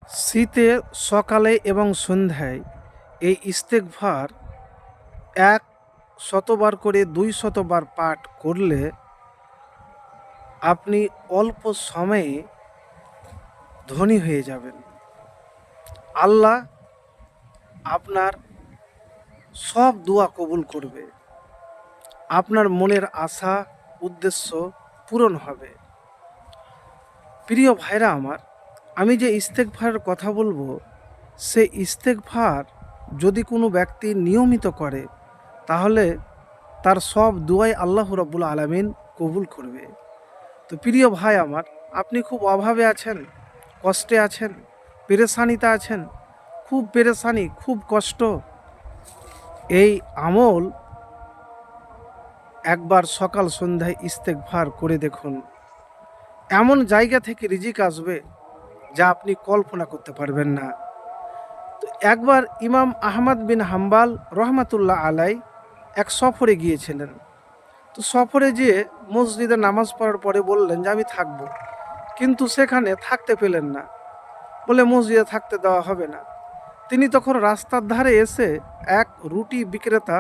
শীতে সকালে এবং সন্ধ্যায় এই ইস্তেগফার ১০০বার করে ২০০বার পাঠ করলে আপনি অল্প সময়ে ধনী হয়ে যাবেন। আল্লাহ আপনার সব দোয়া কবুল করবে, আপনার মনের আশা উদ্দেশ্য পূরণ হবে। প্রিয় ভাইরা আমার, আমি যে ইস্তেগফারের কথা বলবো, সে ইস্তেগফার যদি কোনো ব্যক্তি নিয়মিত করে তাহলে তার সব দুয়াই আল্লাহ রাব্বুল আলামিন কবুল করবে। তো প্রিয় ভাই আমার, আপনি খুব অভাবে আছেন, কষ্টে আছেন, পেরেশানিতে আছেন, খুব পেরেশানি, খুব কষ্ট। এই আমল একবার সকাল সন্ধ্যায় ইস্তেগফার করে দেখুন, এমন জায়গা থেকে রিজিক আসবে যা আপনি কল্পনা করতে পারবেন না। তো একবার ইমাম আহমদ বিন হাম্বাল রহমাতুল্লাহ আলাই এক সফরে গিয়েছিলেন। তো সফরে যেয়ে মসজিদে নামাজ পড়ার পরে বললেন যে আমি থাকবো, কিন্তু সেখানে থাকতে পেলেন না, বলে মসজিদে থাকতে দেওয়া হবে না। তিনি তখন রাস্তার ধারে এসে এক রুটি বিক্রেতা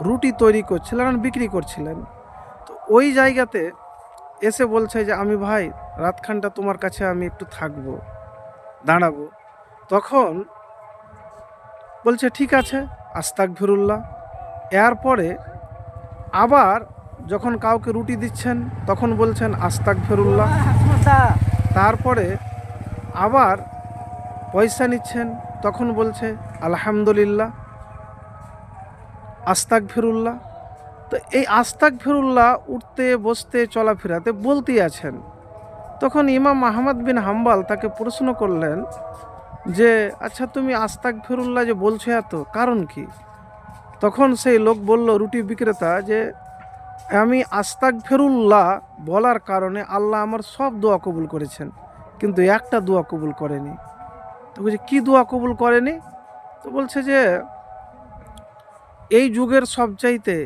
রুটি তৈরি করছিলেন আর বিক্রি করছিলেন। তো ওই জায়গাতে এসে বলছে যে আমি ভাই রাতখানটা তোমার কাছে আমি একটু থাকবো, দাঁড়াবো। তখন বলছে ঠিক আছে, আস্তাগফিরুল্লাহ। এরপরে আবার যখন কাউকে রুটি দিচ্ছেন তখন বলছেন আস্তাগফিরুল্লাহ। তারপরে আবার পয়সা নিচ্ছেন তখন বলছে আলহামদুলিল্লাহ, আস্তাগফিরুল্লাহ। তো এই আস্তাগফিরুল্লাহ উঠতে বসতে চলাফেরাতে বলতেই আছেন। তখন ইমাম আহমদ বিন হাম্বাল তাকে প্রশ্ন করলেন যে আচ্ছা, তুমি আস্তাগফিরুল্লাহ যে বলছো এত, কারণ কি? তখন সেই লোক বলল, রুটি বিক্রেতা, যে আমি আস্তাগফিরুল্লাহ বলার কারণে আল্লাহ আমার সব দোয়া কবুল করেছেন, কিন্তু একটা দোয়া কবুল করেনি। তো বলছে কী দোয়া কবুল করেনি? তো বলছে যে এই যুগের সবচাইতে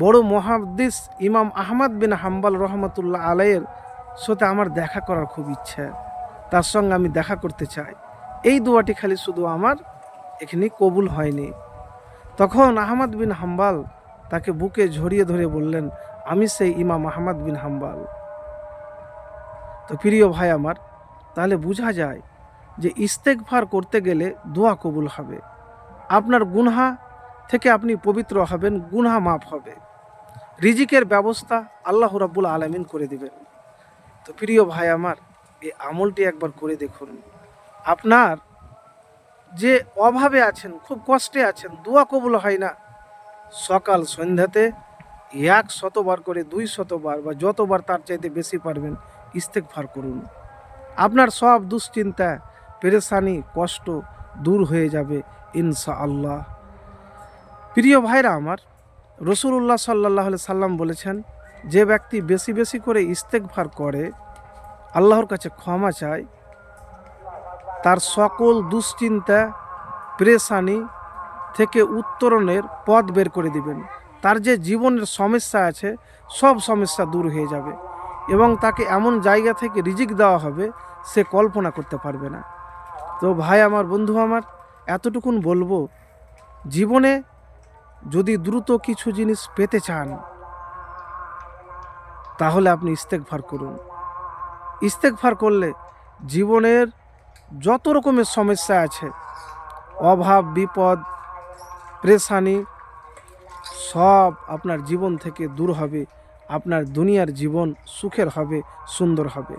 বড় মুহাদ্দিস ইমাম আহমদ বিন হাম্বাল রহমতুল্লাহ আলাইয়ের সাথে আমার দেখা করার খুব ইচ্ছা, তার সঙ্গে আমি দেখা করতে চাই। এই দোয়াটি খালি শুধু আমার এখানে কবুল হয়নি। তখন আহমদ বিন হাম্বাল তাকে বুকে ঝরিয়ে ধরে বললেন, আমি সেই ইমাম আহমদ বিন হাম্বাল। তো প্রিয় ভাই আমার, তাহলে বোঝা যায় যে ইস্তেগফার করতে গেলে দোয়া কবুল হবে, আপনার গুনহা থেকে আপনি পবিত্র হবেন, গুনহা মাফ হবে, রিজিকের ব্যবস্থা আল্লাহ রাব্বুল আলামিন করে দিবেন। তো প্রিয় ভাই আমার, এই আমলটি একবার করে দেখুন। আপনার যে অভাবে আছেন, খুব কষ্টে আছেন, দোয়া কবুল হয় না, সকাল সন্ধ্যাতে ১০০বার করে ২০০বার বা যতবার তার চাইতে বেশি পারবেন ইস্তেগফার করুন। আপনার সব দুশ্চিন্তা, পেরেশানি, কষ্ট দূর হয়ে যাবে ইনশাআল্লাহ। প্রিয় ভাইরা আমার, রাসূলুল্লাহ সাল্লাল্লাহু আলাইহি সাল্লাম বলেছেন, যে ব্যক্তি বেশি বেশি করে ইস্তেগফার করে, আল্লাহর কাছে ক্ষমা চায়, তার সকল দুশ্চিন্তা, পেরেশানি থেকে উত্তরণের পথ বের করে দিবেন। তার যে জীবনের সমস্যা আছে সব সমস্যা দূর হয়ে যাবে এবং তাকে এমন জায়গা থেকে রিজিক দেওয়া হবে সে কল্পনা করতে পারবে না। তো ভাই আমার, বন্ধু আমার, এতটুকুন বলবো, জীবনে যদি দ্রুত কিছু জিনিস পেতে চান তাহলে আপনি ইস্তেগফার করুন। ইস্তেগফার করলে জীবনের যত রকমের সমস্যা আছে, অভাব, বিপদ, পেরেশানি, সব আপনার জীবন থেকে দূর হবে, আপনার দুনিয়ার জীবন সুখের হবে, সুন্দর হবে।